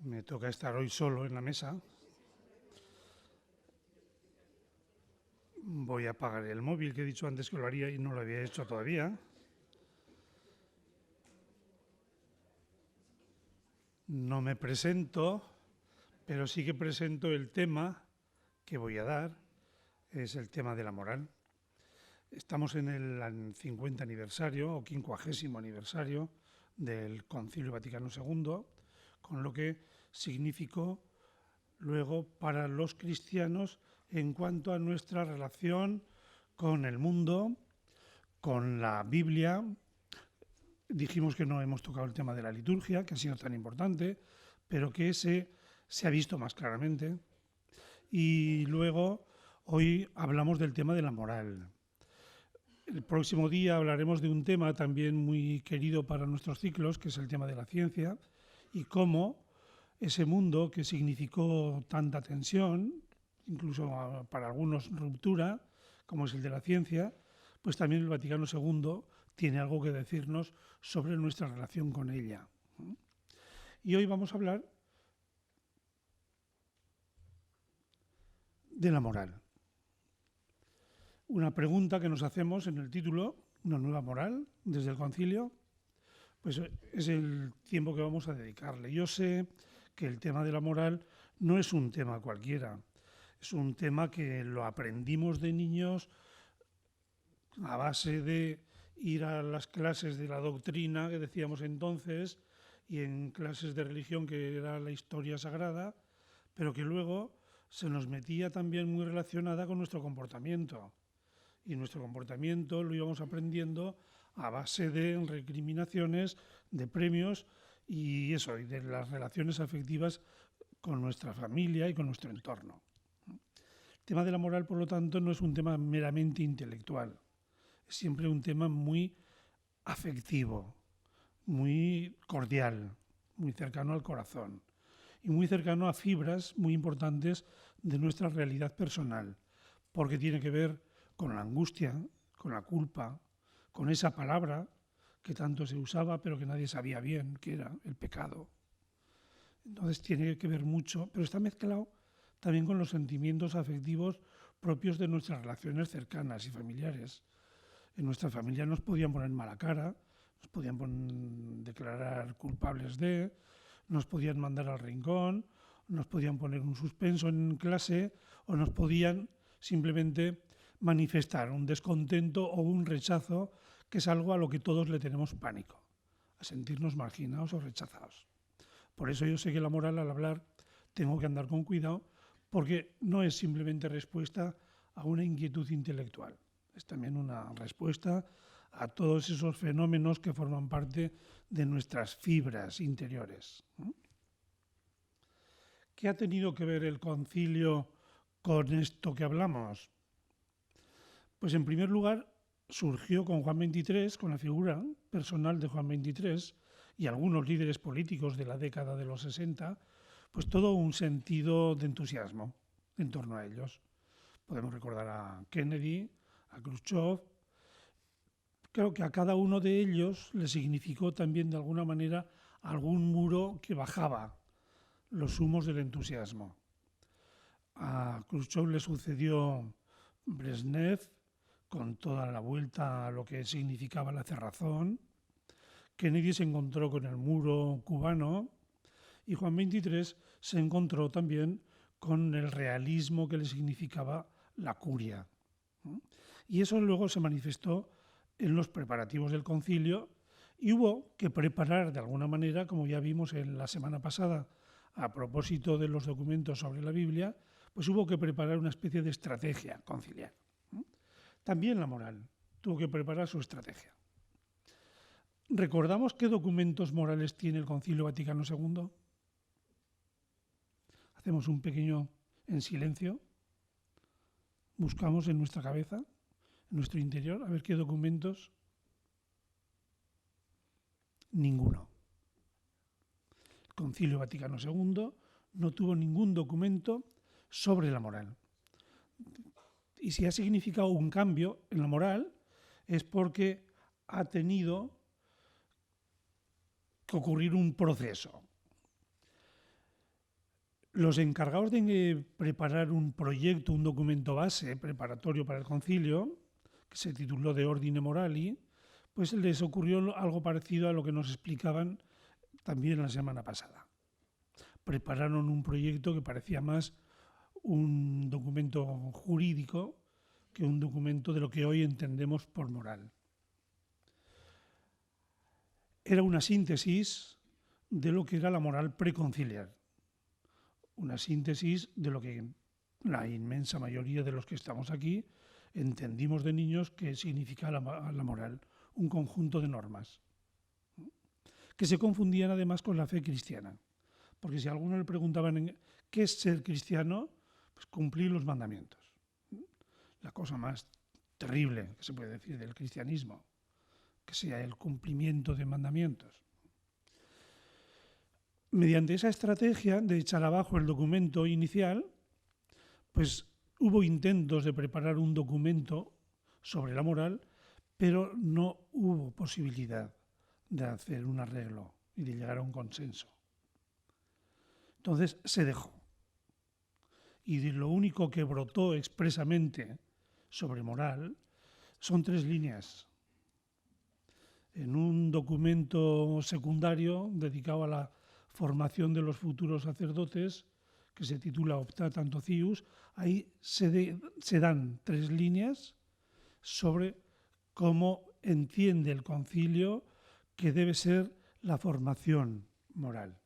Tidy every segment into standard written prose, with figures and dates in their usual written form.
Me toca estar hoy solo en la mesa. Voy a apagar el móvil, que he dicho antes que lo haría y no lo había hecho todavía. No me presento, pero sí que presento el tema que voy a dar. Es el tema de la moral. Estamos en el 50 aniversario o 50º aniversario del Concilio Vaticano II, con lo que significó luego para los cristianos en cuanto a nuestra relación con el mundo, con la Biblia. Dijimos que no hemos tocado el tema de la liturgia, que ha sido tan importante, pero que se ha visto más claramente. Y luego hoy hablamos del tema de la moral. El próximo día hablaremos de un tema también muy querido para nuestros ciclos, que es el tema de la ciencia, y cómo ese mundo que significó tanta tensión, incluso para algunos ruptura, como es el de la ciencia, pues también el Vaticano II tiene algo que decirnos sobre nuestra relación con ella. Y hoy vamos a hablar de la moral. Una pregunta que nos hacemos en el título, una nueva moral desde el concilio, pues es el tiempo que vamos a dedicarle. Yo sé que el tema de la moral no es un tema cualquiera, es un tema que lo aprendimos de niños a base de ir a las clases de la doctrina que decíamos entonces y en clases de religión que era la historia sagrada, pero que luego se nos metía también muy relacionada con nuestro comportamiento. Y nuestro comportamiento lo íbamos aprendiendo a base de recriminaciones, de premios y eso, y de las relaciones afectivas con nuestra familia y con nuestro entorno. El tema de la moral, por lo tanto, no es un tema meramente intelectual, es siempre un tema muy afectivo, muy cordial, muy cercano al corazón y muy cercano a fibras muy importantes de nuestra realidad personal, porque tiene que ver con la angustia, con la culpa, con esa palabra que tanto se usaba pero que nadie sabía bien qué era, el pecado. Entonces tiene que ver mucho, pero está mezclado también con los sentimientos afectivos propios de nuestras relaciones cercanas y familiares. En nuestra familia nos podían poner mala cara, nos podían declarar culpables nos podían mandar al rincón, nos podían poner un suspenso en clase o nos podían simplemente manifestar un descontento o un rechazo, que es algo a lo que todos le tenemos pánico, a sentirnos marginados o rechazados. Por eso yo sé que la moral, al hablar, tengo que andar con cuidado, porque no es simplemente respuesta a una inquietud intelectual, es también una respuesta a todos esos fenómenos que forman parte de nuestras fibras interiores. ¿Qué ha tenido que ver el concilio con esto que hablamos? Pues en primer lugar surgió con Juan XXIII, con la figura personal de Juan XXIII y algunos líderes políticos de la década de los 60, pues todo un sentido de entusiasmo en torno a ellos. Podemos recordar a Kennedy, a Khrushchev. Creo que a cada uno de ellos le significó también de alguna manera algún muro que bajaba los humos del entusiasmo. A Khrushchev le sucedió Brezhnev, con toda la vuelta a lo que significaba la cerrazón. Kennedy se encontró con el muro cubano y Juan XXIII se encontró también con el realismo que le significaba la curia. Y eso luego se manifestó en los preparativos del concilio y hubo que preparar de alguna manera, como ya vimos en la semana pasada, a propósito de los documentos sobre la Biblia, pues hubo que preparar una especie de estrategia conciliar. También la moral tuvo que preparar su estrategia. ¿Recordamos qué documentos morales tiene el Concilio Vaticano II? Hacemos un pequeño en silencio, buscamos en nuestra cabeza, en nuestro interior, a ver qué documentos. Ninguno. El Concilio Vaticano II no tuvo ningún documento sobre la moral. Y si ha significado un cambio en la moral es porque ha tenido que ocurrir un proceso. Los encargados de preparar un proyecto, un documento base preparatorio para el concilio, que se tituló De Ordine Morali, pues les ocurrió algo parecido a lo que nos explicaban también la semana pasada. Prepararon un proyecto que parecía más un documento jurídico que un documento de lo que hoy entendemos por moral. Era una síntesis de lo que era la moral preconciliar, una síntesis de lo que la inmensa mayoría de los que estamos aquí entendimos de niños que significa la moral, un conjunto de normas, que se confundían además con la fe cristiana. Porque si a alguno le preguntaban qué es ser cristiano, pues cumplir los mandamientos. La cosa más terrible que se puede decir del cristianismo, que sea el cumplimiento de mandamientos. Mediante esa estrategia de echar abajo el documento inicial, pues hubo intentos de preparar un documento sobre la moral, pero no hubo posibilidad de hacer un arreglo y de llegar a un consenso. Entonces se dejó. Y lo único que brotó expresamente sobre moral son 3 líneas. En un documento secundario dedicado a la formación de los futuros sacerdotes, que se titula Optatant Ocius, ahí se dan 3 líneas sobre cómo entiende el concilio que debe ser la formación moral.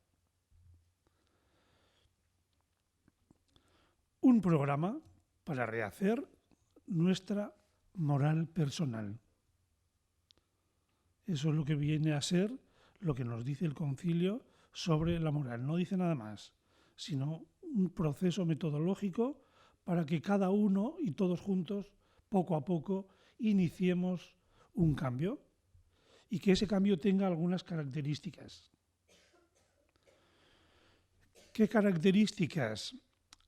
Un programa para rehacer nuestra moral personal. Eso es lo que viene a ser lo que nos dice el concilio sobre la moral. No dice nada más, sino un proceso metodológico para que cada uno y todos juntos, poco a poco, iniciemos un cambio y que ese cambio tenga algunas características. ¿Qué características?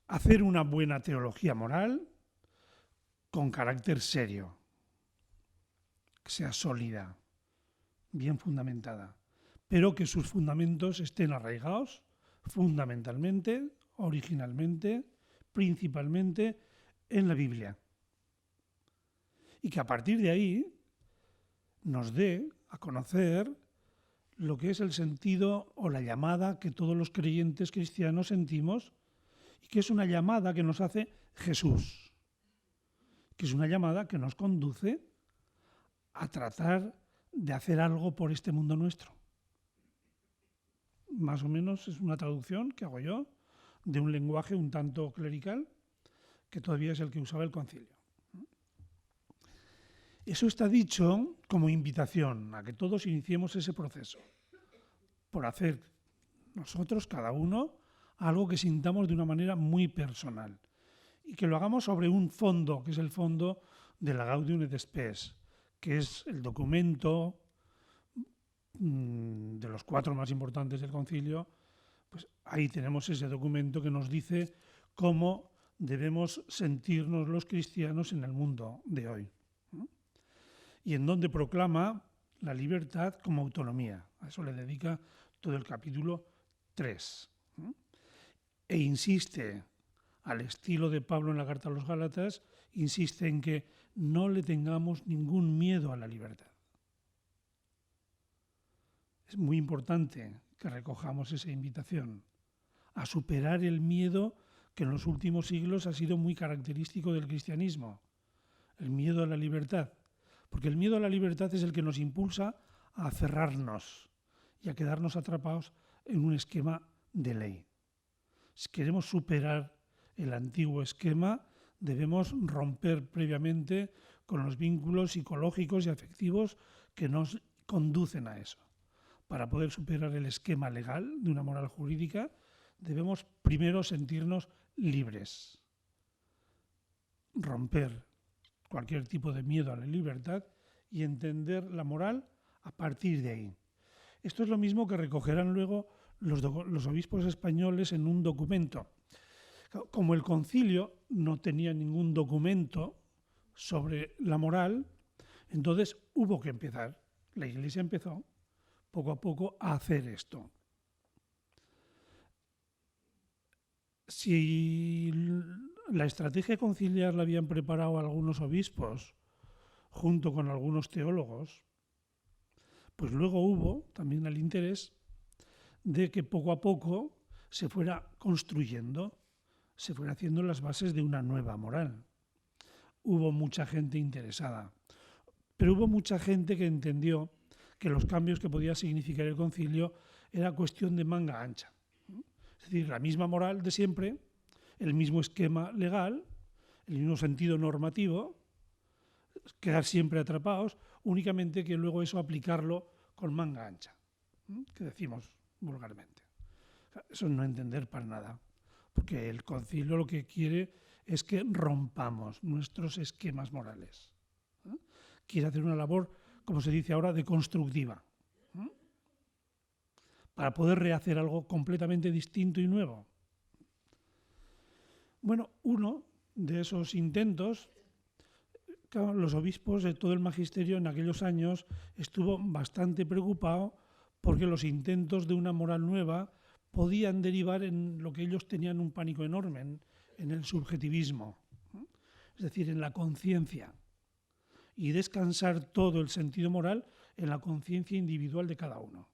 Hacer una buena teología moral con carácter serio, que sea sólida, bien fundamentada, pero que sus fundamentos estén arraigados fundamentalmente, originalmente, principalmente en la Biblia. Y que a partir de ahí nos dé a conocer lo que es el sentido o la llamada que todos los creyentes cristianos sentimos y que es una llamada que nos hace Jesús, que es una llamada que nos conduce a tratar de hacer algo por este mundo nuestro. Más o menos es una traducción que hago yo de un lenguaje un tanto clerical que todavía es el que usaba el concilio. Eso está dicho como invitación a que todos iniciemos ese proceso por hacer nosotros, cada uno, algo que sintamos de una manera muy personal y que lo hagamos sobre un fondo, que es el fondo de la Gaudium et Spes, que es el documento de los 4 más importantes del concilio. Pues ahí tenemos ese documento que nos dice cómo debemos sentirnos los cristianos en el mundo de hoy. Y en donde proclama la libertad como autonomía. A eso le dedica todo el capítulo 3. E insiste, al estilo de Pablo en la carta a los Gálatas, insiste en que no le tengamos ningún miedo a la libertad. Es muy importante que recojamos esa invitación a superar el miedo que en los últimos siglos ha sido muy característico del cristianismo, el miedo a la libertad. Porque el miedo a la libertad es el que nos impulsa a aferrarnos y a quedarnos atrapados en un esquema de ley. Si queremos superar el antiguo esquema, debemos romper previamente con los vínculos psicológicos y afectivos que nos conducen a eso. Para poder superar el esquema legal de una moral jurídica, debemos primero sentirnos libres, romper cualquier tipo de miedo a la libertad y entender la moral a partir de ahí. Esto es lo mismo que recogerán luego los obispos españoles en un documento. Como el concilio no tenía ningún documento sobre la moral, entonces hubo que empezar. La Iglesia empezó poco a poco a hacer esto. Si la estrategia conciliar la habían preparado algunos obispos junto con algunos teólogos, pues luego hubo también el interés de que poco a poco se fuera construyendo, se fuera haciendo las bases de una nueva moral. Hubo mucha gente interesada, pero hubo mucha gente que entendió que los cambios que podía significar el concilio era cuestión de manga ancha. Es decir, la misma moral de siempre, el mismo esquema legal, el mismo sentido normativo, quedar siempre atrapados, únicamente que luego eso aplicarlo con manga ancha, que decimos vulgarmente. O sea, eso no entender para nada, porque el concilio lo que quiere es que rompamos nuestros esquemas morales. Quiere hacer una labor, como se dice ahora, deconstructiva, para poder rehacer algo completamente distinto y nuevo. Bueno, uno de esos intentos, claro, los obispos de todo el magisterio en aquellos años estuvo bastante preocupado porque los intentos de una moral nueva podían derivar en lo que ellos tenían un pánico enorme, en el subjetivismo, es decir, en la conciencia, y descansar todo el sentido moral en la conciencia individual de cada uno.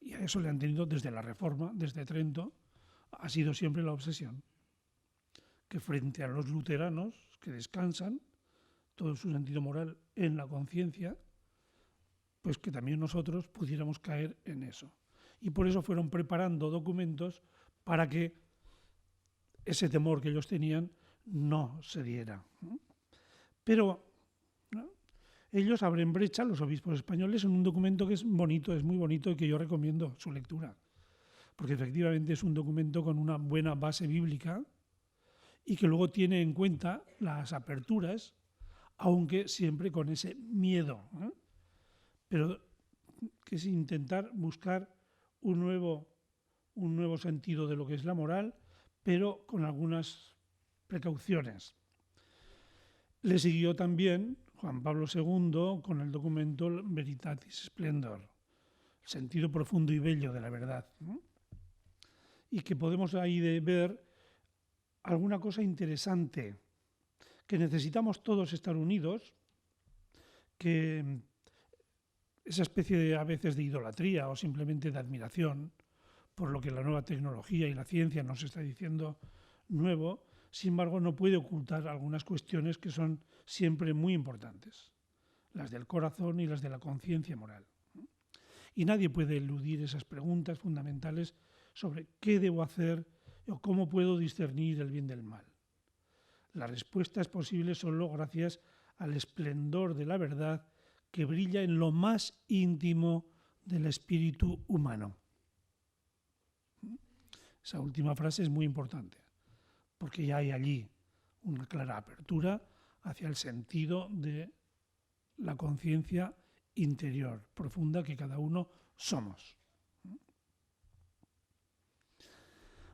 Y a eso le han tenido desde la Reforma, desde Trento, ha sido siempre la obsesión. Que frente a los luteranos, que descansan todo su sentido moral en la conciencia, pues que también nosotros pudiéramos caer en eso. Y por eso fueron preparando documentos para que ese temor que ellos tenían no se diera. Pero ellos abren brecha, los obispos españoles, en un documento que es bonito, es muy bonito y que yo recomiendo su lectura. Porque efectivamente es un documento con una buena base bíblica y que luego tiene en cuenta las aperturas, aunque siempre con ese miedo. Pero que es intentar buscar un nuevo sentido de lo que es la moral, pero con algunas precauciones. Le siguió también Juan Pablo II con el documento Veritatis Splendor, el sentido profundo y bello de la verdad. Y que podemos ahí ver alguna cosa interesante, que necesitamos todos estar unidos, que esa especie de, a veces de idolatría o simplemente de admiración por lo que la nueva tecnología y la ciencia nos está diciendo nuevo, sin embargo no puede ocultar algunas cuestiones que son siempre muy importantes, las del corazón y las de la conciencia moral. Y nadie puede eludir esas preguntas fundamentales sobre qué debo hacer o cómo puedo discernir el bien del mal. La respuesta es posible solo gracias al esplendor de la verdad que brilla en lo más íntimo del espíritu humano. Esa última frase es muy importante, porque ya hay allí una clara apertura hacia el sentido de la conciencia interior, profunda, que cada uno somos.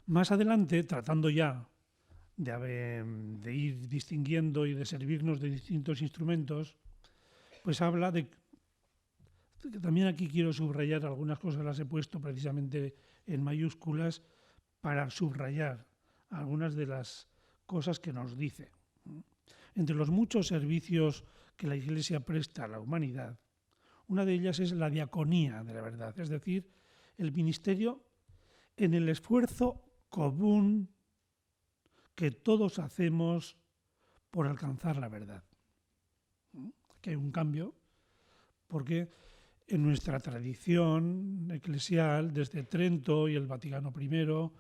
Más adelante, tratando ya de ir distinguiendo y de servirnos de distintos instrumentos, pues habla de que también aquí quiero subrayar algunas cosas, las he puesto precisamente en mayúsculas para subrayar algunas de las cosas que nos dice. Entre los muchos servicios que la Iglesia presta a la humanidad, una de ellas es la diaconía de la verdad, es decir, el ministerio en el esfuerzo común que todos hacemos por alcanzar la verdad. Aquí hay un cambio, porque en nuestra tradición eclesial, desde Trento y el Vaticano I,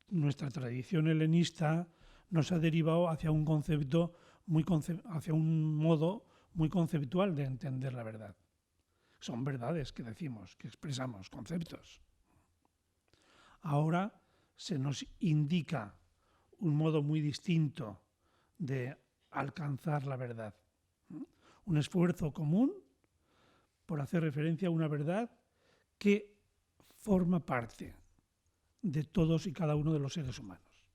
nuestra tradición helenista nos ha derivado hacia un concepto hacia un modo muy conceptual de entender la verdad. Son verdades que decimos, que expresamos, conceptos. Ahora se nos indica un modo muy distinto de alcanzar la verdad. Un esfuerzo común por hacer referencia a una verdad que forma parte de todos y cada uno de los seres humanos.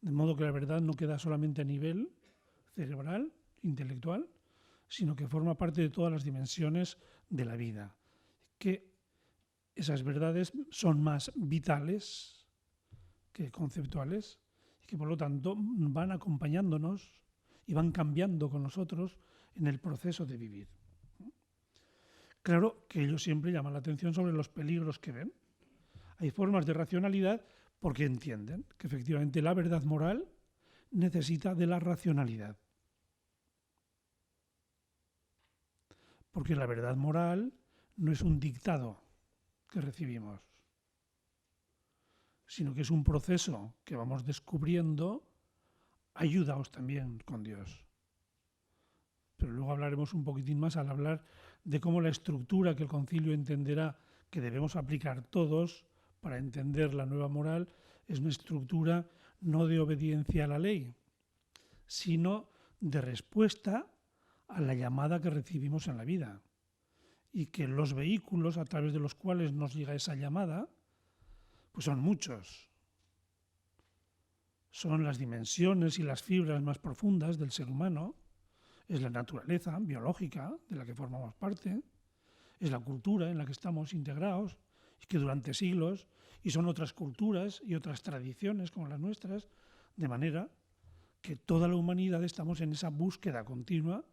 De modo que la verdad no queda solamente a nivel cerebral, intelectual, sino que forma parte de todas las dimensiones de la vida. Que esas verdades son más vitales que conceptuales, y que por lo tanto van acompañándonos y van cambiando con nosotros en el proceso de vivir. Claro que ellos siempre llaman la atención sobre los peligros que ven. Hay formas de racionalidad porque entienden que efectivamente la verdad moral necesita de la racionalidad. Porque la verdad moral no es un dictado que recibimos, sino que es un proceso que vamos descubriendo, ayudaos también con Dios. Pero luego hablaremos un poquitín más al hablar de cómo la estructura que el concilio entenderá que debemos aplicar todos para entender la nueva moral es una estructura no de obediencia a la ley, sino de respuesta a la llamada que recibimos en la vida. Y que los vehículos a través de los cuales nos llega esa llamada, pues son muchos. Son las dimensiones y las fibras más profundas del ser humano, es la naturaleza biológica de la que formamos parte, es la cultura en la que estamos integrados y que durante siglos, y son otras culturas y otras tradiciones como las nuestras, de manera que toda la humanidad estamos en esa búsqueda continua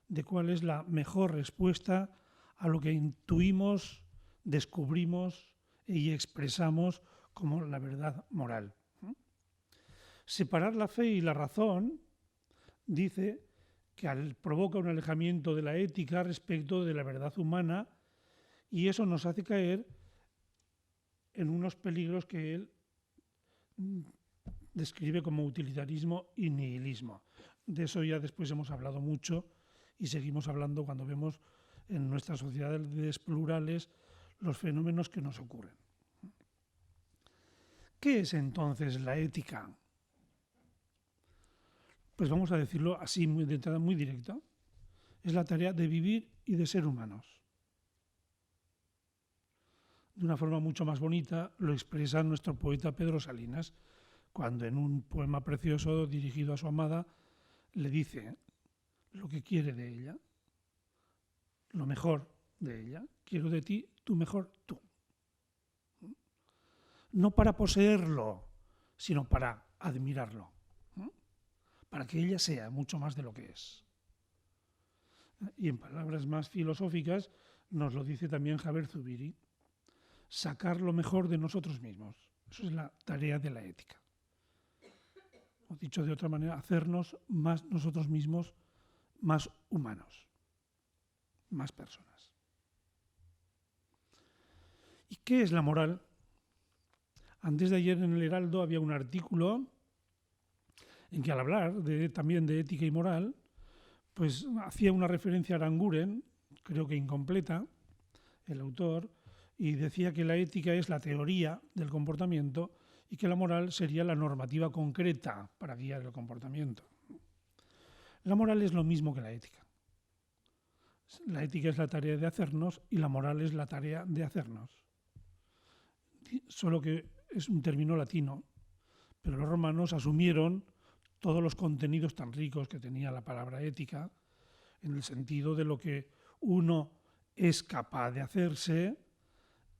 de cuál es la mejor respuesta a lo que intuimos, descubrimos y expresamos como la verdad moral. Separar la fe y la razón, dice, que provoca un alejamiento de la ética respecto de la verdad humana y eso nos hace caer en unos peligros que él describe como utilitarismo y nihilismo. De eso ya después hemos hablado mucho y seguimos hablando cuando vemos en nuestras sociedades plurales los fenómenos que nos ocurren. ¿Qué es entonces la ética? Pues vamos a decirlo así de entrada muy directa. Es la tarea de vivir y de ser humanos. De una forma mucho más bonita lo expresa nuestro poeta Pedro Salinas, cuando en un poema precioso dirigido a su amada le dice lo que quiere de ella, lo mejor de ella. Quiero de ti tu mejor tú. No para poseerlo, sino para admirarlo. Para que ella sea mucho más de lo que es. Y en palabras más filosóficas nos lo dice también Javier Zubiri, sacar lo mejor de nosotros mismos. Eso es la tarea de la ética. O dicho de otra manera, hacernos más nosotros mismos, más humanos, más personas. ¿Y qué es la moral? Antes de ayer en el Heraldo había un artículo en que al hablar también de ética y moral, pues hacía una referencia a Aranguren, creo que incompleta, el autor, y decía que la ética es la teoría del comportamiento y que la moral sería la normativa concreta para guiar el comportamiento. La moral es lo mismo que la ética. La ética es la tarea de hacernos y la moral es la tarea de hacernos. Solo que es un término latino, pero los romanos asumieron todos los contenidos tan ricos que tenía la palabra ética, en el sentido de lo que uno es capaz de hacerse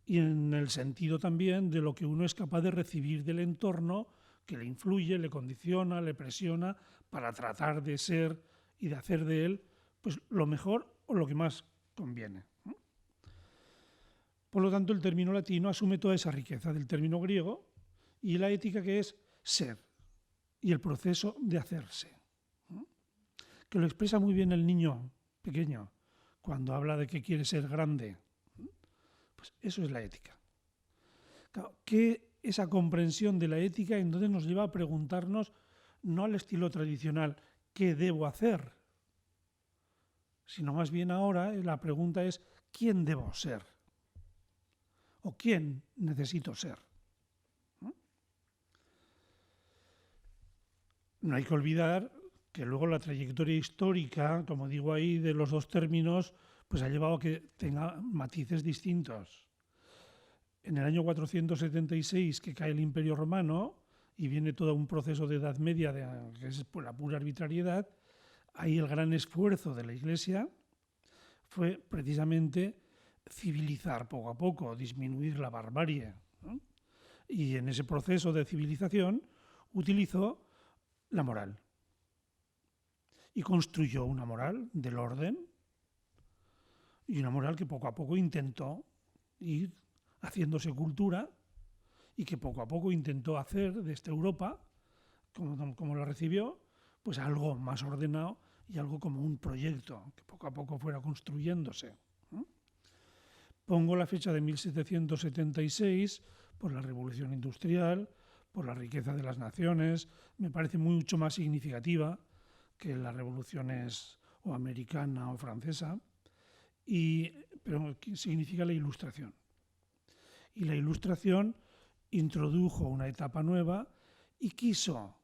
y en el sentido también de lo que uno es capaz de recibir del entorno que le influye, le condiciona, le presiona para tratar de ser y de hacer de él pues lo mejor o lo que más conviene. Por lo tanto, el término latino asume toda esa riqueza del término griego y la ética que es ser y el proceso de hacerse, que lo expresa muy bien el niño pequeño cuando habla de que quiere ser grande. Pues eso es la ética. Claro, que esa comprensión de la ética entonces nos lleva a preguntarnos, no al estilo tradicional, ¿qué debo hacer? Sino más bien ahora la pregunta es, ¿quién debo ser? ¿O quién necesito ser? No hay que olvidar que luego la trayectoria histórica, como digo ahí, de los dos términos, pues ha llevado a que tenga matices distintos. En el año 476, que cae el Imperio Romano y viene todo un proceso de Edad Media, que es la pura arbitrariedad, ahí el gran esfuerzo de la Iglesia fue precisamente civilizar poco a poco, disminuir la barbarie, ¿no? Y en ese proceso de civilización utilizó la moral. Y construyó una moral del orden y una moral que poco a poco intentó ir haciéndose cultura y que poco a poco intentó hacer de esta Europa, como la recibió, pues algo más ordenado y algo como un proyecto que poco a poco fuera construyéndose. Pongo la fecha de 1776 por la Revolución Industrial, por la riqueza de las naciones, me parece mucho más significativa que las revoluciones o americana o francesa, pero significa la Ilustración. Y la Ilustración introdujo una etapa nueva y quiso,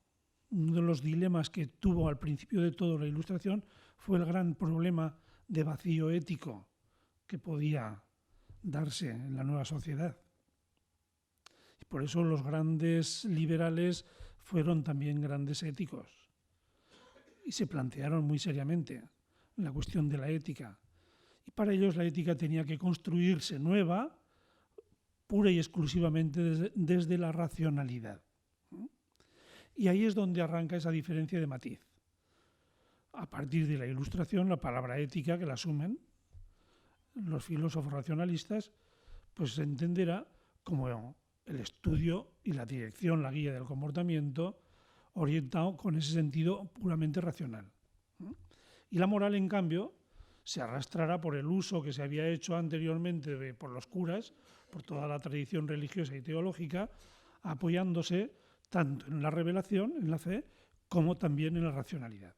uno de los dilemas que tuvo al principio de todo la Ilustración fue el gran problema de vacío ético que podía darse en la nueva sociedad. Y por eso los grandes liberales fueron también grandes éticos y se plantearon muy seriamente la cuestión de la ética. Y para ellos la ética tenía que construirse nueva, pura y exclusivamente desde la racionalidad. Y ahí es donde arranca esa diferencia de matiz. A partir de la Ilustración, la palabra ética, que la asumen los filósofos racionalistas, pues se entenderá como el estudio y la dirección, la guía del comportamiento, orientado con ese sentido puramente racional. Y la moral, en cambio, se arrastrará por el uso que se había hecho anteriormente por los curas, por toda la tradición religiosa y teológica, apoyándose tanto en la revelación, en la fe, como también en la racionalidad.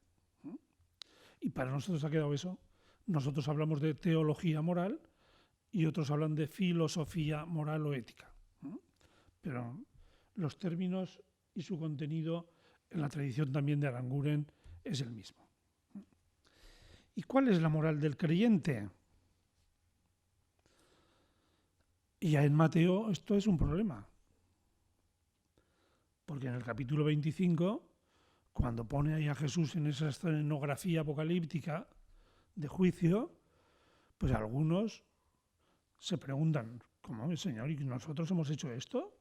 Y para nosotros ha quedado eso. Nosotros hablamos de teología moral y otros hablan de filosofía moral o ética. Pero los términos y su contenido en la tradición también de Aranguren es el mismo. ¿Y cuál es la moral del creyente? Y ya en Mateo esto es un problema. Porque en el capítulo 25, cuando pone ahí a Jesús en esa escenografía apocalíptica de juicio, pues algunos se preguntan, ¿cómo, Señor? ¿Y nosotros hemos hecho esto?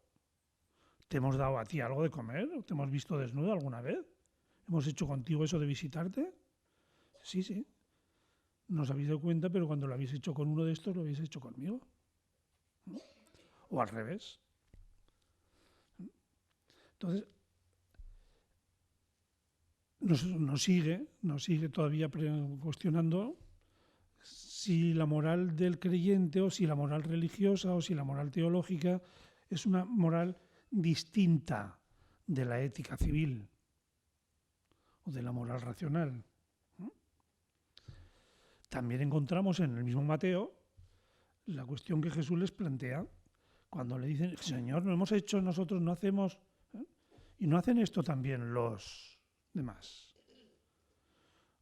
¿Te hemos dado a ti algo de comer? ¿Te hemos visto desnudo alguna vez? ¿Hemos hecho contigo eso de visitarte? Sí, sí. No os habéis dado cuenta, pero cuando lo habéis hecho con uno de estos, lo habéis hecho conmigo. ¿No? O al revés. Entonces, nos sigue todavía cuestionando si la moral del creyente o si la moral religiosa o si la moral teológica es una moral distinta de la ética civil o de la moral racional. También encontramos en el mismo Mateo la cuestión que Jesús les plantea cuando le dicen, Señor, no hemos hecho nosotros, no hacemos, y no hacen esto también los demás.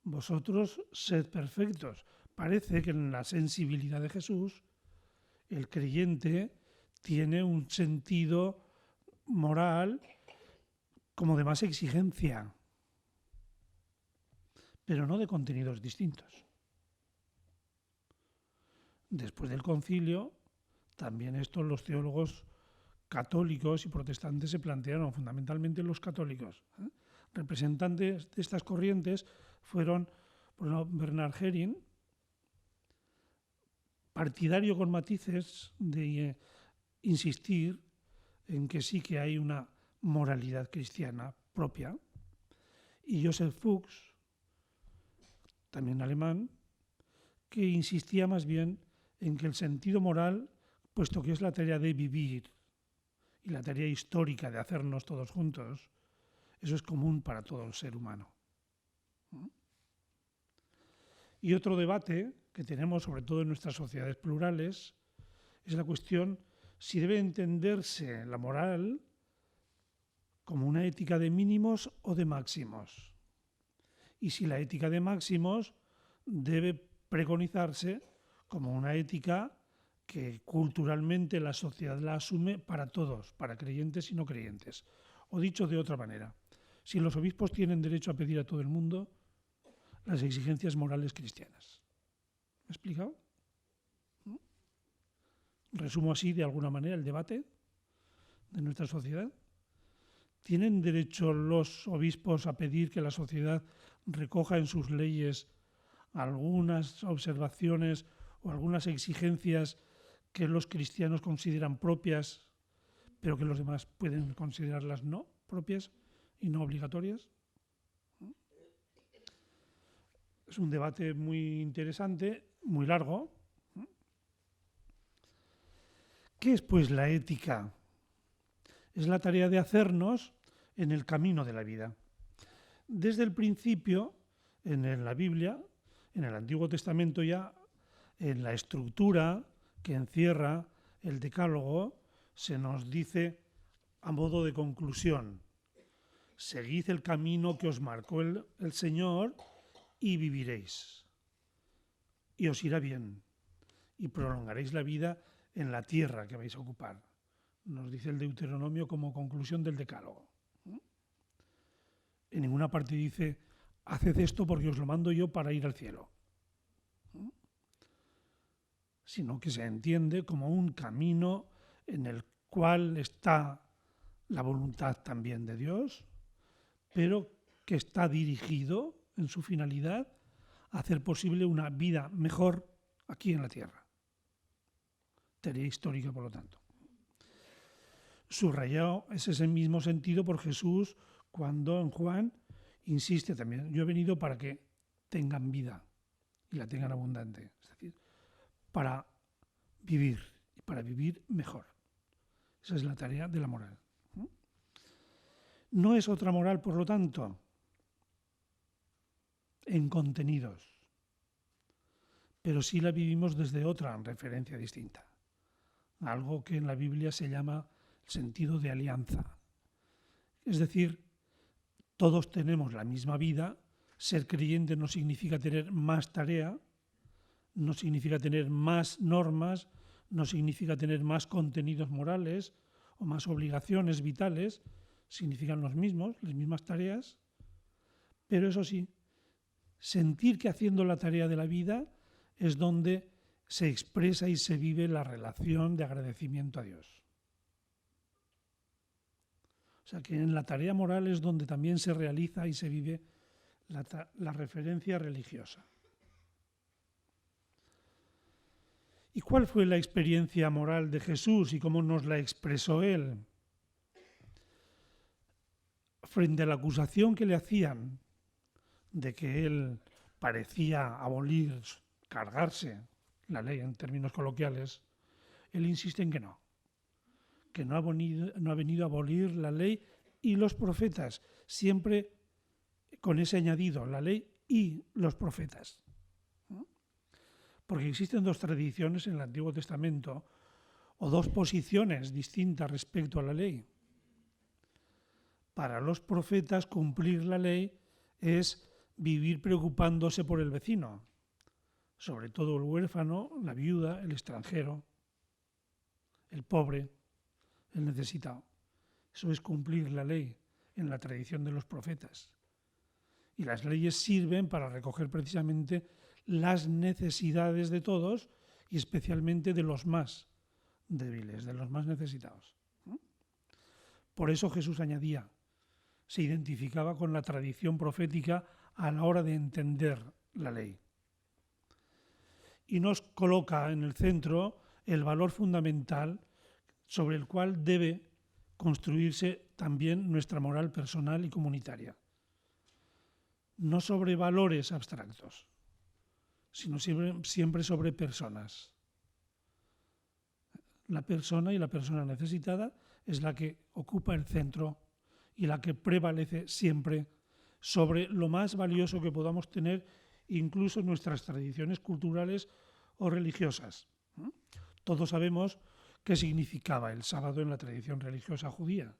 Vosotros sed perfectos. Parece que en la sensibilidad de Jesús el creyente tiene un sentido moral como de más exigencia, pero no de contenidos distintos. Después del concilio, también esto los teólogos católicos y protestantes se plantearon, fundamentalmente los católicos. Representantes de estas corrientes fueron Bernard Häring, partidario con matices de insistir en que sí que hay una moralidad cristiana propia, y Joseph Fuchs, también alemán, que insistía más bien en que el sentido moral, puesto que es la tarea de vivir y la tarea histórica de hacernos todos juntos, eso es común para todo el ser humano. Y otro debate que tenemos, sobre todo en nuestras sociedades plurales, es la cuestión si debe entenderse la moral como una ética de mínimos o de máximos. Y si la ética de máximos debe preconizarse como una ética que culturalmente la sociedad la asume para todos, para creyentes y no creyentes. O dicho de otra manera, si los obispos tienen derecho a pedir a todo el mundo las exigencias morales cristianas. ¿Me he explicado? Resumo así de alguna manera el debate. de nuestra sociedad? ¿Tienen derecho los obispos a pedir que la sociedad recoja en sus leyes algunas observaciones o algunas exigencias que los cristianos consideran propias, pero que los demás pueden considerarlas no propias y no obligatorias? Es un debate muy interesante, muy largo. ¿Qué es, pues, la ética? Es la tarea de hacernos en el camino de la vida. Desde el principio, en la Biblia, en el Antiguo Testamento ya, en la estructura que encierra el Decálogo, se nos dice a modo de conclusión: seguid el camino que os marcó el Señor y viviréis, y os irá bien, y prolongaréis la vida en la tierra que vais a ocupar. Nos dice el Deuteronomio como conclusión del Decálogo. En ninguna parte dice: haced esto porque os lo mando yo para ir al cielo, sino que se entiende como un camino en el cual está la voluntad también de Dios, pero que está dirigido en su finalidad a hacer posible una vida mejor aquí en la tierra. Tarea histórica, por lo tanto. Subrayado es ese mismo sentido por Jesús cuando en Juan insiste también: yo he venido para que tengan vida y la tengan abundante, es decir, para vivir y para vivir mejor. Esa es la tarea de la moral. No es otra moral, por lo tanto, en contenidos, pero sí la vivimos desde otra referencia distinta, algo que en la Biblia se llama el sentido de alianza. Es decir, todos tenemos la misma vida. Ser creyente no significa tener más tarea, no significa tener más normas, no significa tener más contenidos morales o más obligaciones vitales. Significan los mismos, las mismas tareas, pero eso sí, sentir que haciendo la tarea de la vida es donde se expresa y se vive la relación de agradecimiento a Dios. O sea que en la tarea moral es donde también se realiza y se vive la referencia religiosa. ¿Y cuál fue la experiencia moral de Jesús y cómo nos la expresó Él? Frente a la acusación que le hacían de que Él parecía abolir, cargarse la ley en términos coloquiales, Él insiste en que no ha venido a abolir la ley y los profetas, siempre con ese añadido, la ley y los profetas. Porque existen dos tradiciones en el Antiguo Testamento, o dos posiciones distintas respecto a la ley. Para los profetas, cumplir la ley es vivir preocupándose por el vecino, sobre todo el huérfano, la viuda, el extranjero, el pobre, el necesitado. Eso es cumplir la ley en la tradición de los profetas. Y las leyes sirven para recoger precisamente las necesidades de todos y especialmente de los más débiles, de los más necesitados. Por eso Jesús añadía: se identificaba con la tradición profética a la hora de entender la ley. Y nos coloca en el centro el valor fundamental sobre el cual debe construirse también nuestra moral personal y comunitaria. No sobre valores abstractos, sino siempre sobre personas. La persona y la persona necesitada es la que ocupa el centro y la que prevalece siempre sobre lo más valioso que podamos tener, incluso en nuestras tradiciones culturales o religiosas. Todos sabemos qué significaba el sábado en la tradición religiosa judía.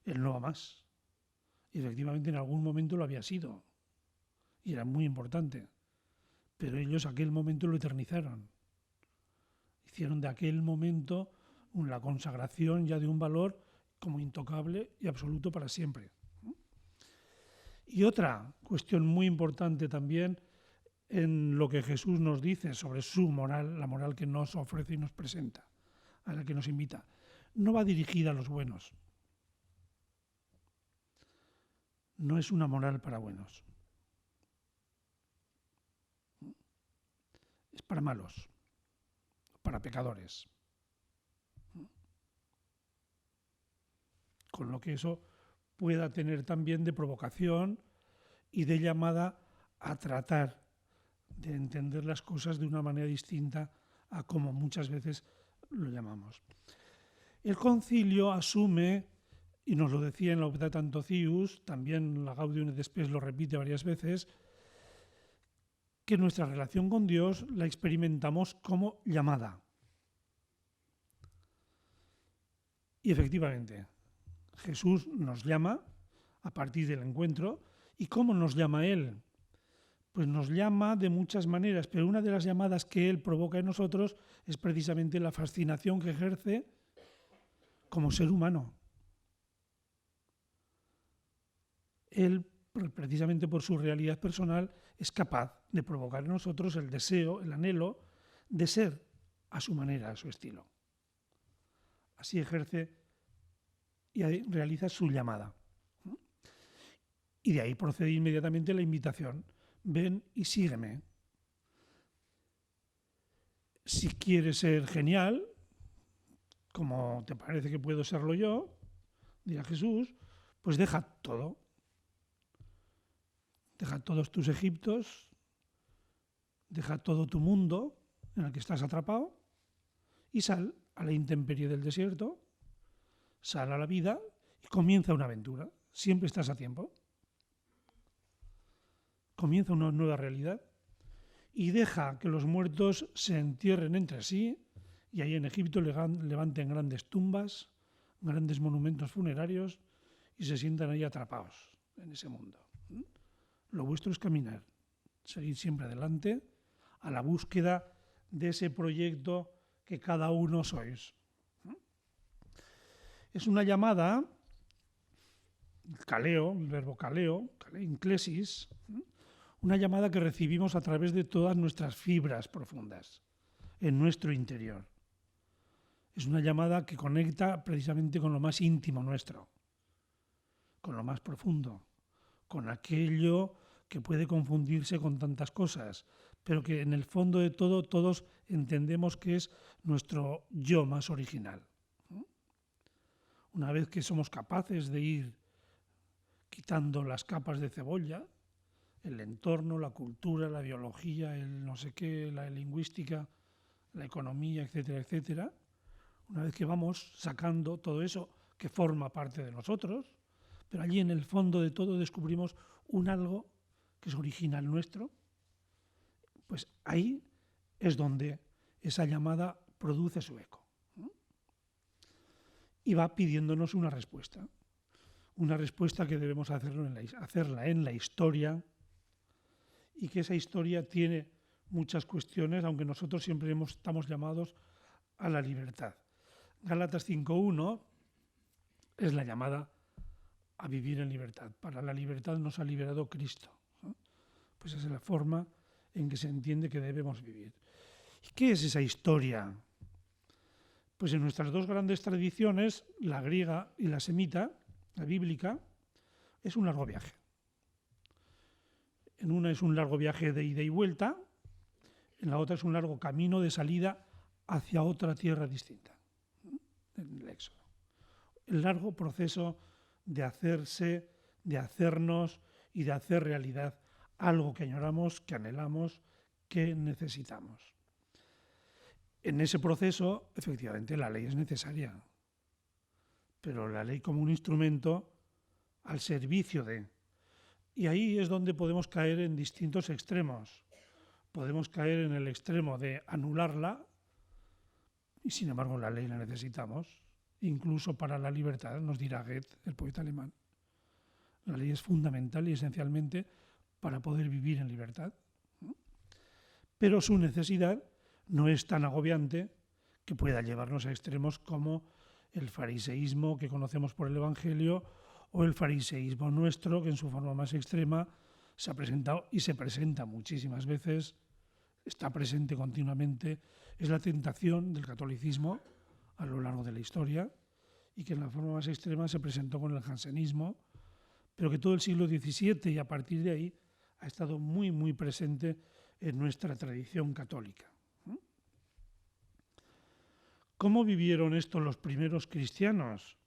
El no a más. Y efectivamente en algún momento lo había sido. Y era muy importante. Pero ellos aquel momento lo eternizaron. Hicieron de aquel momento la consagración ya de un valor como intocable y absoluto para siempre. Y otra cuestión muy importante también en lo que Jesús nos dice sobre su moral, la moral que nos ofrece y nos presenta, a la que nos invita. no va dirigida a los buenos. No es una moral para buenos. Es para malos, para pecadores. Con lo que eso pueda tener también de provocación y de llamada a tratar de entender las cosas de una manera distinta a como muchas veces lo llamamos. El concilio asume, y nos lo decía en la Optata Cius, también la Gaudium et Spes lo repite varias veces, que nuestra relación con Dios la experimentamos como llamada. Y efectivamente, Jesús nos llama a partir del encuentro. ¿Y cómo nos llama Él? Pues nos llama de muchas maneras, pero una de las llamadas que Él provoca en nosotros es precisamente la fascinación que ejerce como ser humano. Él, precisamente por su realidad personal, es capaz de provocar en nosotros el deseo, el anhelo de ser a su manera, a su estilo. Así ejerce y realiza su llamada. Y de ahí procede inmediatamente la invitación. Ven y sígueme. Si quieres ser genial, como te parece que puedo serlo yo, dirá Jesús, pues deja todo. Deja todos tus Egiptos, deja todo tu mundo en el que estás atrapado y sal a la intemperie del desierto, sal a la vida y comienza una aventura. Siempre estás a tiempo. Comienza una nueva realidad y deja que los muertos se entierren entre sí y ahí en Egipto levanten grandes tumbas, grandes monumentos funerarios y se sientan ahí atrapados en ese mundo. Lo vuestro es caminar, seguir siempre adelante a la búsqueda de ese proyecto que cada uno sois. Es una llamada, kaleo, el verbo kaleo, inclesis, una llamada que recibimos a través de todas nuestras fibras profundas, en nuestro interior. Es una llamada que conecta precisamente con lo más íntimo nuestro, con lo más profundo, con aquello que puede confundirse con tantas cosas, pero que en el fondo de todo todos entendemos que es nuestro yo más original. Una vez que somos capaces de ir quitando las capas de cebolla, el entorno, la cultura, la biología, el no sé qué, la lingüística, la economía, etcétera, etcétera, una vez que vamos sacando todo eso que forma parte de nosotros, pero allí en el fondo de todo descubrimos un algo que es original nuestro, pues ahí es donde esa llamada produce su eco. Y va pidiéndonos una respuesta que debemos hacerla en la historia, y que esa historia tiene muchas cuestiones, aunque nosotros siempre estamos llamados a la libertad. Gálatas 5.1 es la llamada a vivir en libertad. Para la libertad nos ha liberado Cristo. Pues esa es la forma en que se entiende que debemos vivir. ¿Y qué es esa historia? Pues en nuestras dos grandes tradiciones, la griega y la semita, la bíblica, es un largo viaje. En una es un largo viaje de ida y vuelta, en la otra es un largo camino de salida hacia otra tierra distinta, el Éxodo. El largo proceso de hacerse, de hacernos y de hacer realidad algo que añoramos, que anhelamos, que necesitamos. En ese proceso, efectivamente, la ley es necesaria, pero la ley como un instrumento al servicio de... Y ahí es donde podemos caer en distintos extremos. Podemos caer en el extremo de anularla, y sin embargo la ley la necesitamos, incluso para la libertad, nos dirá Goethe, el poeta alemán. La ley es fundamental y esencialmente para poder vivir en libertad. Pero su necesidad no es tan agobiante que pueda llevarnos a extremos como el fariseísmo que conocemos por el Evangelio o el fariseísmo nuestro, que en su forma más extrema se ha presentado y se presenta muchísimas veces, está presente continuamente, es la tentación del catolicismo a lo largo de la historia, y que en la forma más extrema se presentó con el jansenismo, pero que todo el siglo XVII y a partir de ahí ha estado muy, muy presente en nuestra tradición católica. ¿Cómo vivieron esto los primeros cristianos?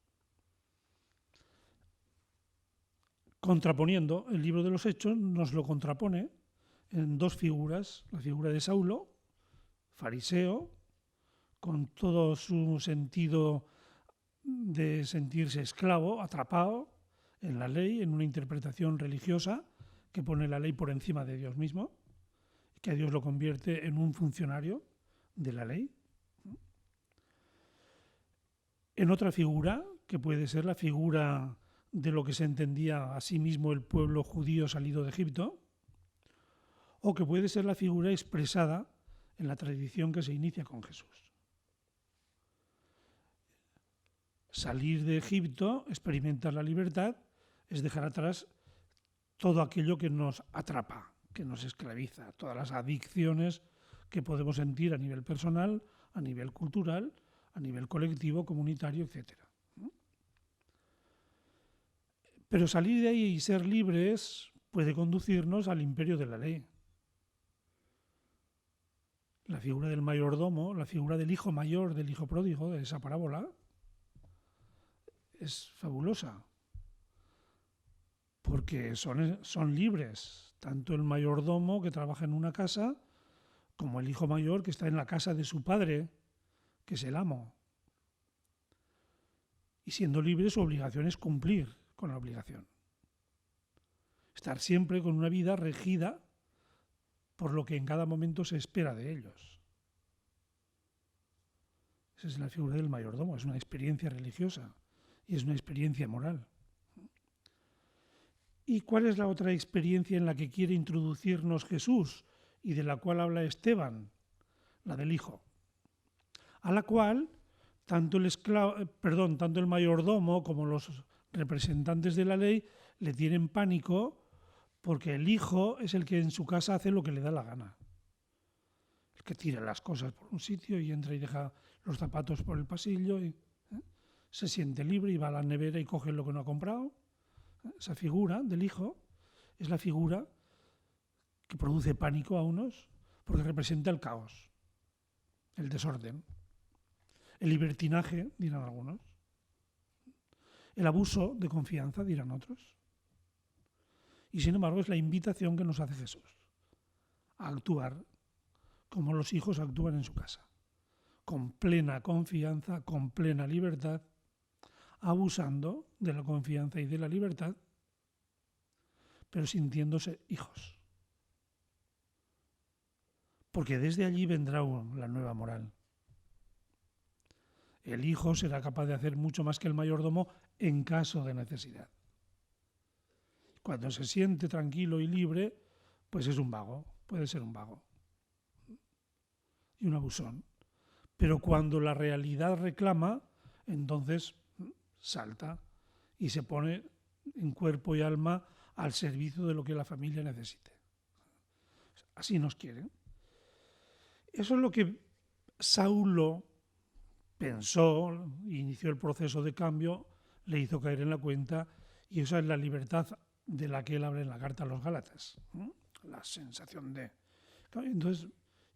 Contraponiendo, el libro de los Hechos nos lo contrapone en dos figuras, la figura de Saulo, fariseo, con todo su sentido de sentirse esclavo, atrapado en la ley, en una interpretación religiosa que pone la ley por encima de Dios mismo, que a Dios lo convierte en un funcionario de la ley. En otra figura, que puede ser la figura de lo que se entendía a sí mismo el pueblo judío salido de Egipto, o que puede ser la figura expresada en la tradición que se inicia con Jesús. Salir de Egipto, experimentar la libertad, es dejar atrás todo aquello que nos atrapa, que nos esclaviza, todas las adicciones que podemos sentir a nivel personal, a nivel cultural, a nivel colectivo, comunitario, etc. Pero salir de ahí y ser libres puede conducirnos al imperio de la ley. La figura del mayordomo, la figura del hijo mayor, del hijo pródigo, de esa parábola, es fabulosa. Porque son libres, tanto el mayordomo que trabaja en una casa, como el hijo mayor que está en la casa de su padre, que es el amo. Y siendo libre, su obligación es cumplir con la obligación. Estar siempre con una vida regida por lo que en cada momento se espera de ellos. Esa es la figura del mayordomo, es una experiencia religiosa y es una experiencia moral. ¿Y cuál es la otra experiencia en la que quiere introducirnos Jesús y de la cual habla Esteban? La del Hijo. A la cual tanto el mayordomo como los representantes de la ley le tienen pánico porque el hijo es el que en su casa hace lo que le da la gana. El que tira las cosas por un sitio y entra y deja los zapatos por el pasillo y se siente libre y va a la nevera y coge lo que no ha comprado. Esa figura del hijo es la figura que produce pánico a unos porque representa el caos, el desorden, el libertinaje, dirán algunos, el abuso de confianza, dirán otros. Y sin embargo es la invitación que nos hace Jesús a actuar como los hijos actúan en su casa, con plena confianza, con plena libertad, abusando de la confianza y de la libertad, pero sintiéndose hijos. Porque desde allí vendrá la nueva moral. El hijo será capaz de hacer mucho más que el mayordomo en caso de necesidad. Cuando se siente tranquilo y libre, pues es un vago, puede ser un vago y un abusón. Pero cuando la realidad reclama, entonces salta y se pone en cuerpo y alma al servicio de lo que la familia necesite. Así nos quieren. Eso es lo que Saulo pensó, inició el proceso de cambio, le hizo caer en la cuenta, y esa es la libertad de la que él habla en la carta a los Gálatas. La sensación de...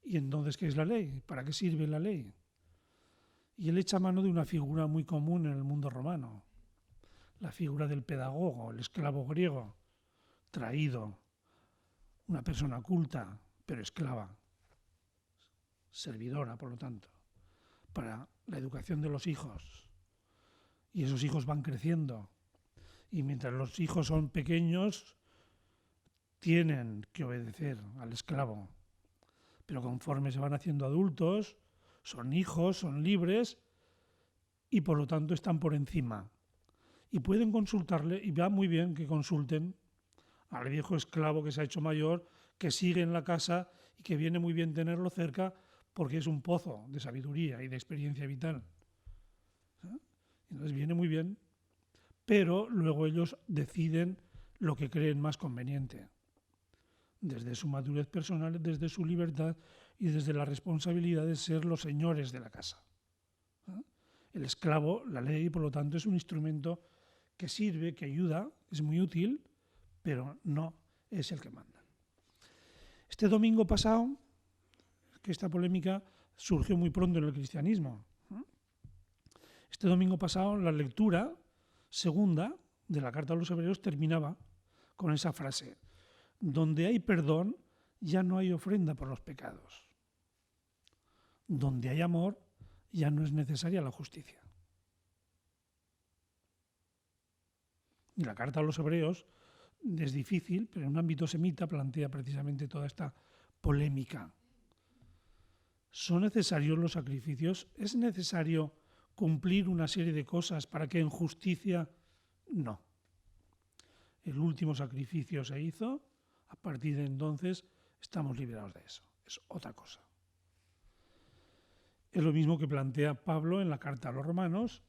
Entonces, ¿qué es la ley? ¿Para qué sirve la ley? Y él echa mano de una figura muy común en el mundo romano, la figura del pedagogo, el esclavo griego, traído, una persona culta, pero esclava, servidora, por lo tanto, para la educación de los hijos. Y esos hijos van creciendo. Y mientras los hijos son pequeños, tienen que obedecer al esclavo. Pero conforme se van haciendo adultos, son hijos, son libres y por lo tanto están por encima. Y pueden consultarle, y va muy bien que consulten al viejo esclavo que se ha hecho mayor, que sigue en la casa y que viene muy bien tenerlo cerca porque es un pozo de sabiduría y de experiencia vital. Entonces viene muy bien, pero luego ellos deciden lo que creen más conveniente, desde su madurez personal, desde su libertad y desde la responsabilidad de ser los señores de la casa. el esclavo, la ley, por lo tanto, es un instrumento que sirve, que ayuda, es muy útil, pero no es el que manda. Este domingo pasado, que esta polémica surgió muy pronto en el cristianismo. Este domingo pasado, la lectura segunda de la carta a los Hebreos terminaba con esa frase: donde hay perdón, ya no hay ofrenda por los pecados. Donde hay amor, ya no es necesaria la justicia. Y la carta a los Hebreos es difícil, pero en un ámbito semita plantea precisamente toda esta polémica. ¿Son necesarios los sacrificios? ¿Es necesario cumplir una serie de cosas para que en justicia? No. El último sacrificio se hizo, a partir de entonces estamos liberados de eso. Es otra cosa. Es lo mismo que plantea Pablo en la carta a los Romanos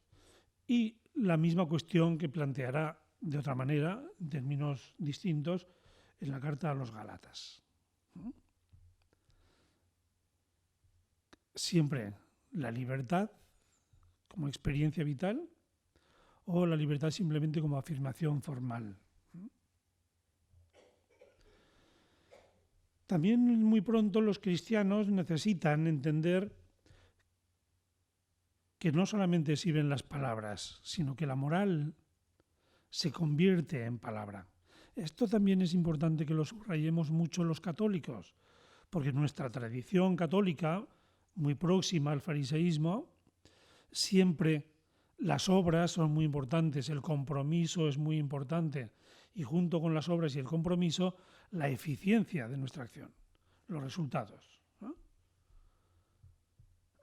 y la misma cuestión que planteará de otra manera, en términos distintos, en la carta a los Gálatas. Siempre la libertad como experiencia vital o la libertad simplemente como afirmación formal. También muy pronto los cristianos necesitan entender que no solamente sirven las palabras, sino que la moral se convierte en palabra. Esto también es importante que lo subrayemos mucho los católicos, porque nuestra tradición católica, muy próxima al fariseísmo, siempre las obras son muy importantes, el compromiso es muy importante, y junto con las obras y el compromiso, la eficiencia de nuestra acción, los resultados, ¿no?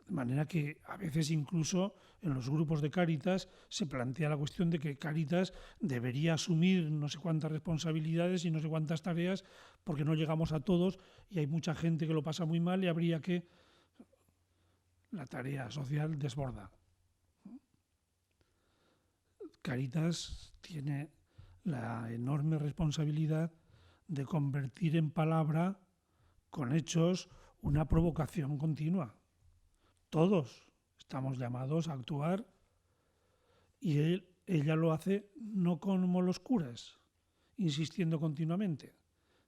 De manera que a veces incluso en los grupos de Cáritas se plantea la cuestión de que Cáritas debería asumir no sé cuántas responsabilidades y no sé cuántas tareas porque no llegamos a todos y hay mucha gente que lo pasa muy mal y habría que... La tarea social desborda. Cáritas tiene la enorme responsabilidad de convertir en palabra, con hechos, una provocación continua. Todos estamos llamados a actuar y ella lo hace no como los curas, insistiendo continuamente,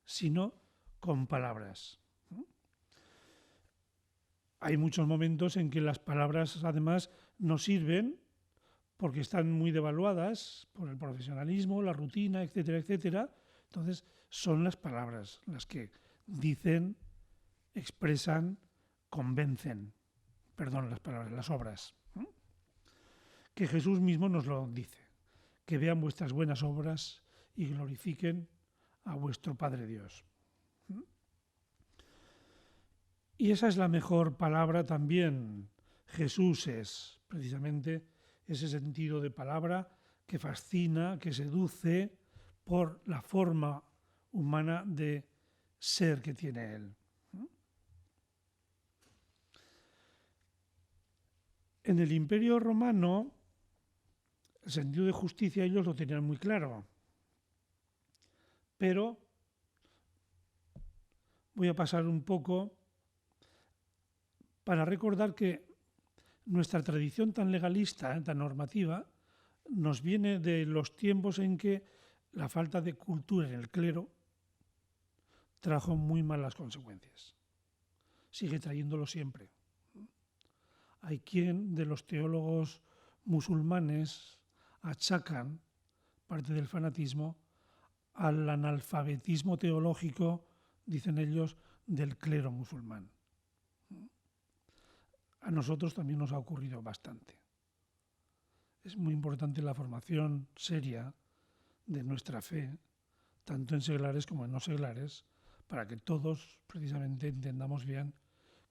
sino con palabras. Hay muchos momentos en que las palabras además no sirven porque están muy devaluadas por el profesionalismo, la rutina, etcétera, etcétera. Entonces son las palabras las que dicen, expresan, convencen. Perdón, las palabras, las obras. Que Jesús mismo nos lo dice. Que vean vuestras buenas obras y glorifiquen a vuestro Padre Dios. Y esa es la mejor palabra también. Jesús es precisamente ese sentido de palabra que fascina, que seduce por la forma humana de ser que tiene Él. En el Imperio Romano, el sentido de justicia ellos lo tenían muy claro. Pero voy a pasar un poco para recordar que nuestra tradición tan legalista, tan normativa, nos viene de los tiempos en que la falta de cultura en el clero trajo muy malas consecuencias. Sigue trayéndolo siempre. Hay quien de los teólogos musulmanes achacan parte del fanatismo al analfabetismo teológico, dicen ellos, del clero musulmán. A nosotros también nos ha ocurrido bastante. Es muy importante la formación seria de nuestra fe, tanto en seglares como en no seglares, para que todos precisamente entendamos bien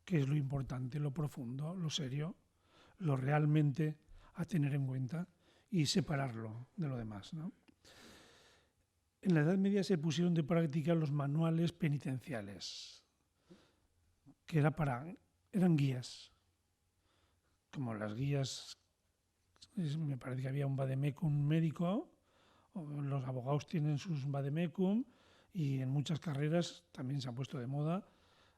qué es lo importante, lo profundo, lo serio, lo realmente a tener en cuenta y separarlo de lo demás, ¿no? En la Edad Media se pusieron de práctica los manuales penitenciales, que eran guías, como las guías, me parece que había un vademecum médico, los abogados tienen sus vademecum y en muchas carreras también se han puesto de moda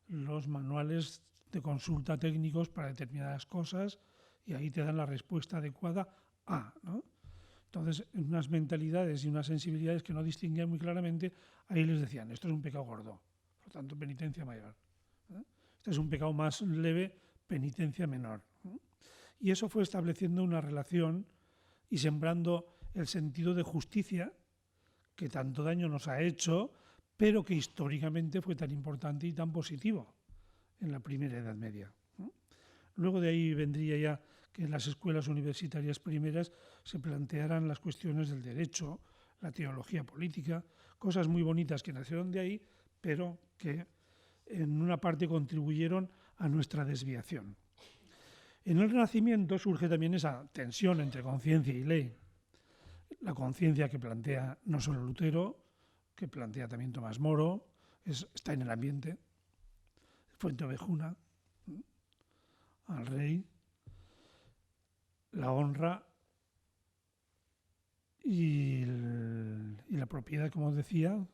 los manuales de consulta técnicos para determinadas cosas y ahí te dan la respuesta adecuada a, ¿no? Entonces, en unas mentalidades y unas sensibilidades que no distinguían muy claramente, ahí les decían, esto es un pecado gordo, por lo tanto, penitencia mayor. Este es un pecado más leve, penitencia menor. Y eso fue estableciendo una relación y sembrando el sentido de justicia que tanto daño nos ha hecho, pero que históricamente fue tan importante y tan positivo en la primera Edad Media. Luego de ahí vendría ya que en las escuelas universitarias primeras se plantearan las cuestiones del derecho, la teología política, cosas muy bonitas que nacieron de ahí, pero que en una parte contribuyeron a nuestra desviación. En el Renacimiento surge también esa tensión entre conciencia y ley. La conciencia que plantea no solo Lutero, que plantea también Tomás Moro, está en el ambiente, Fuenteovejuna, al rey, la honra y la propiedad, como os decía,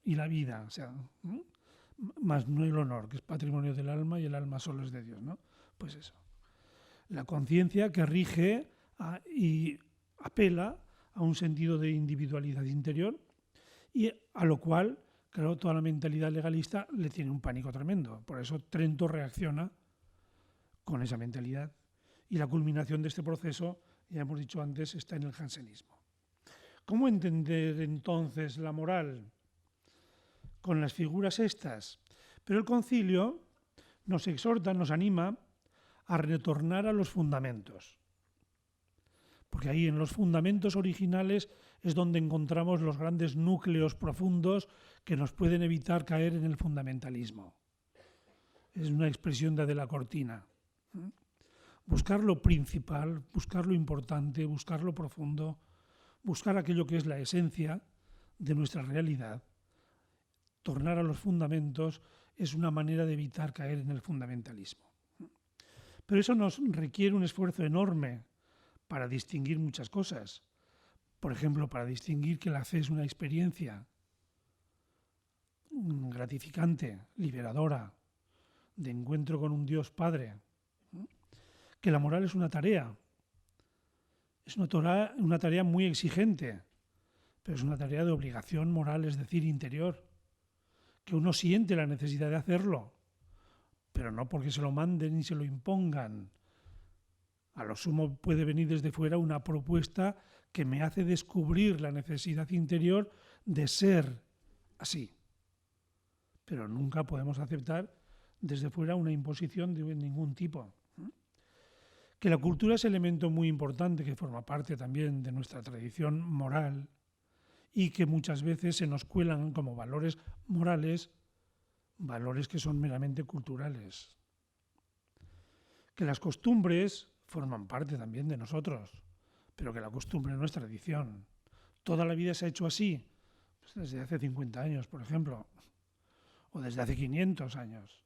y la vida, o sea, más no el honor, que es patrimonio del alma y el alma solo es de Dios, ¿no? Pues eso. La conciencia que rige y apela a un sentido de individualidad interior y a lo cual, claro, toda la mentalidad legalista le tiene un pánico tremendo. Por eso Trento reacciona con esa mentalidad y la culminación de este proceso, ya hemos dicho antes, está en el jansenismo. ¿Cómo entender entonces la moral? Con las figuras estas. Pero el concilio nos exhorta, nos anima a retornar a los fundamentos. Porque ahí en los fundamentos originales es donde encontramos los grandes núcleos profundos que nos pueden evitar caer en el fundamentalismo. Es una expresión de Adela Cortina. Buscar lo principal, buscar lo importante, buscar lo profundo, buscar aquello que es la esencia de nuestra realidad. Tornar a los fundamentos es una manera de evitar caer en el fundamentalismo. Pero eso nos requiere un esfuerzo enorme para distinguir muchas cosas. Por ejemplo, para distinguir que la fe es una experiencia gratificante, liberadora, de encuentro con un Dios Padre. Que la moral es una tarea muy exigente, pero es una tarea de obligación moral, es decir, interior, que uno siente la necesidad de hacerlo, pero no porque se lo manden ni se lo impongan. A lo sumo puede venir desde fuera una propuesta que me hace descubrir la necesidad interior de ser así. Pero nunca podemos aceptar desde fuera una imposición de ningún tipo. Que la cultura es elemento muy importante que forma parte también de nuestra tradición moral y que muchas veces se nos cuelan como valores morales, valores que son meramente culturales. Que las costumbres forman parte también de nosotros, pero que la costumbre no es tradición. Toda la vida se ha hecho así, pues desde hace 50 años, por ejemplo, o desde hace 500 años.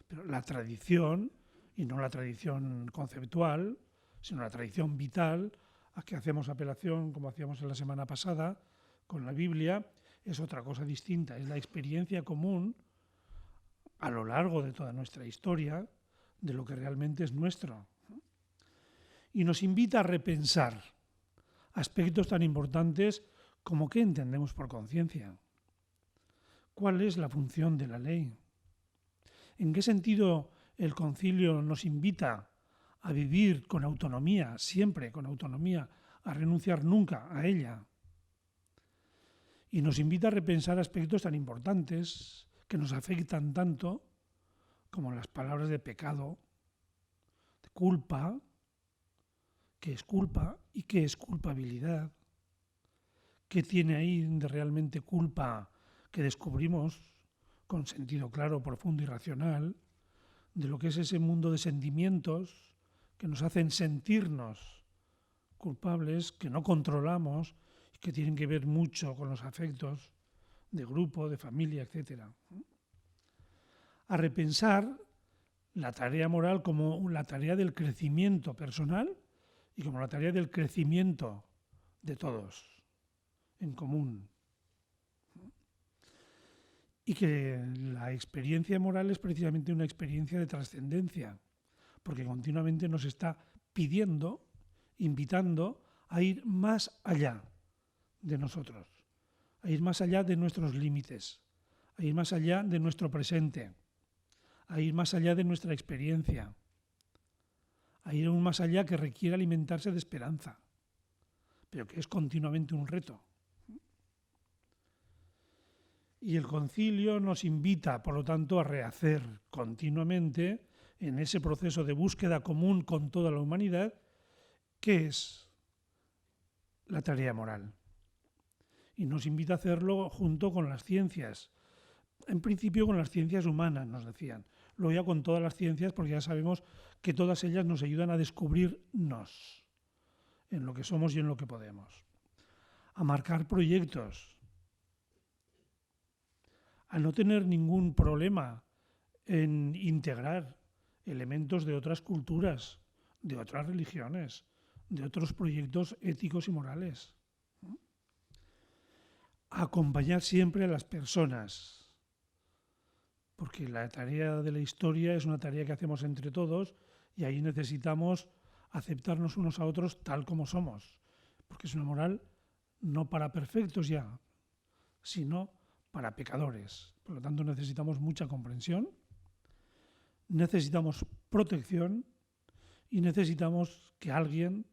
Pero la tradición, y no la tradición conceptual, sino la tradición vital, a que hacemos apelación, como hacíamos en la semana pasada, con la Biblia, es otra cosa distinta. Es la experiencia común a lo largo de toda nuestra historia de lo que realmente es nuestro. Y nos invita a repensar aspectos tan importantes como qué entendemos por conciencia. ¿Cuál es la función de la ley? ¿En qué sentido el concilio nos invita a vivir con autonomía, siempre con autonomía, a renunciar nunca a ella? Y nos invita a repensar aspectos tan importantes que nos afectan tanto como las palabras de pecado, de culpa, qué es culpa y qué es culpabilidad, qué tiene ahí de realmente culpa que descubrimos con sentido claro, profundo y racional, de lo que es ese mundo de sentimientos que nos hacen sentirnos culpables, que no controlamos y que tienen que ver mucho con los afectos de grupo, de familia, etc. A repensar la tarea moral como la tarea del crecimiento personal y como la tarea del crecimiento de todos, en común. Y que la experiencia moral es precisamente una experiencia de trascendencia, porque continuamente nos está pidiendo, invitando a ir más allá de nosotros, a ir más allá de nuestros límites, a ir más allá de nuestro presente, a ir más allá de nuestra experiencia, a ir aún más allá, que requiere alimentarse de esperanza, pero que es continuamente un reto. Y el concilio nos invita, por lo tanto, a rehacer continuamente, en ese proceso de búsqueda común con toda la humanidad, qué es la tarea moral. Y nos invita a hacerlo junto con las ciencias. En principio con las ciencias humanas, nos decían. Luego ya con todas las ciencias, porque ya sabemos que todas ellas nos ayudan a descubrirnos en lo que somos y en lo que podemos. A marcar proyectos. A no tener ningún problema en integrar elementos de otras culturas, de otras religiones, de otros proyectos éticos y morales. A acompañar siempre a las personas, porque la tarea de la historia es una tarea que hacemos entre todos y ahí necesitamos aceptarnos unos a otros tal como somos, porque es una moral no para perfectos ya, sino para pecadores. Por lo tanto, necesitamos mucha comprensión, necesitamos protección y necesitamos que alguien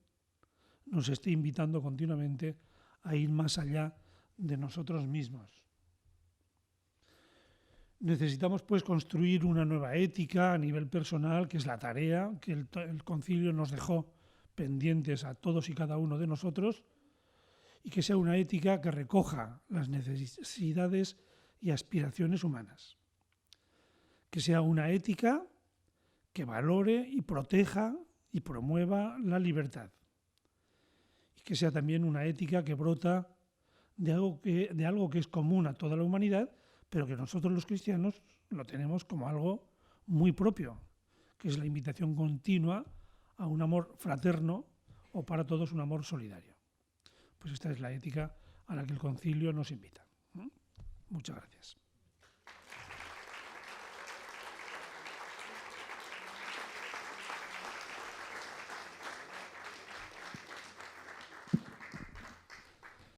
nos esté invitando continuamente a ir más allá de nosotros mismos. Necesitamos pues construir una nueva ética a nivel personal, que es la tarea que el concilio nos dejó pendientes a todos y cada uno de nosotros, y que sea una ética que recoja las necesidades y aspiraciones humanas. Que sea una ética que valore y proteja y promueva la libertad. Y que sea también una ética que brota de algo que es común a toda la humanidad, pero que nosotros los cristianos lo tenemos como algo muy propio, que es la invitación continua a un amor fraterno o para todos un amor solidario. Pues esta es la ética a la que el concilio nos invita. Muchas gracias.